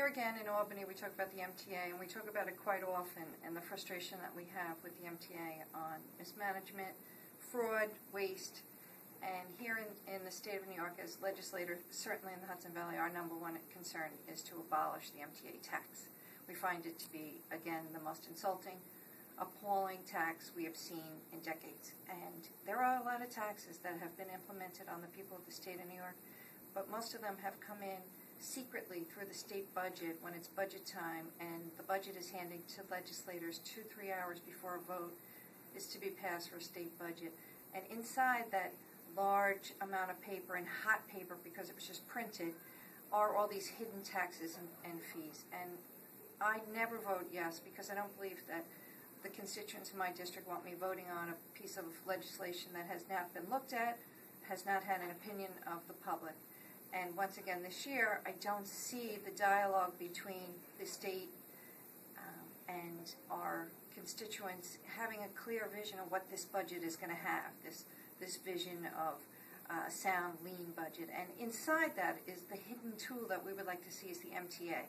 here again in Albany, we talk about the MTA, and we talk about it quite often, and the frustration that we have with the MTA on mismanagement, fraud, waste. And here in the state of New York, as legislators, certainly in the Hudson Valley, our number one concern is to abolish the MTA tax. We find it to be, again, the most insulting, appalling tax we have seen in decades. And there are a lot of taxes that have been implemented on the people of the state of New York, but most of them have come in secretly through the state budget when it's budget time, and the budget is handed to legislators 2-3 hours before a vote is to be passed for a state budget. And inside that large amount of paper, and hot paper because it was just printed, are all these hidden taxes and fees. And I never vote yes, because I don't believe that the constituents in my district want me voting on a piece of legislation that has not been looked at, has not had an opinion of the public. And once again this year, I don't see the dialogue between the state and our constituents having a clear vision of what this budget is going to have, this vision of a sound, lean budget. And inside that is the hidden tool that we would like to see is the MTA.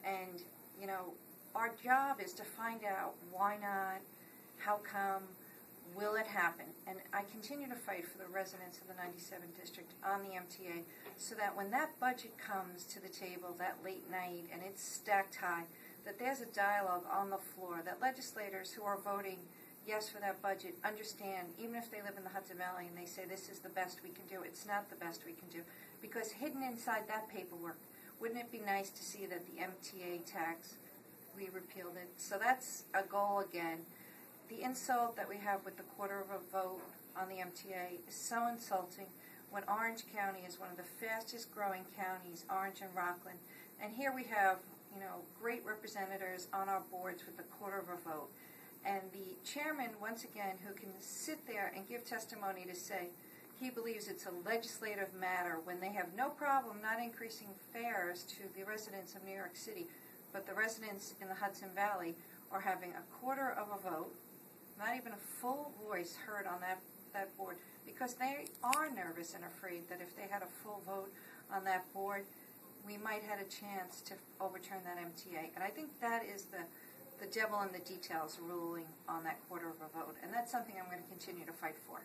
And, you know, our job is to find out why not, how come, will it happen? And I continue to fight for the residents of the 97th District on the MTA so that when that budget comes to the table that late night and it's stacked high, that there's a dialogue on the floor, that legislators who are voting yes for that budget understand, even if they live in the Hudson Valley and they say this is the best we can do, it's not the best we can do. Because hidden inside that paperwork, wouldn't it be nice to see that the MTA tax, we repealed it? So that's a goal again. The insult that we have with the quarter of a vote on the MTA is so insulting when Orange County is one of the fastest growing counties, Orange and Rockland. And here we have, you know, great representatives on our boards with a quarter of a vote. And the chairman, once again, who can sit there and give testimony to say he believes it's a legislative matter when they have no problem not increasing fares to the residents of New York City, but the residents in the Hudson Valley are having a quarter of a vote, not even a full voice heard on that board, because they are nervous and afraid that if they had a full vote on that board, we might have a chance to overturn that MTA. And I think that is the devil in the details ruling on that quarter of a vote. And that's something I'm going to continue to fight for.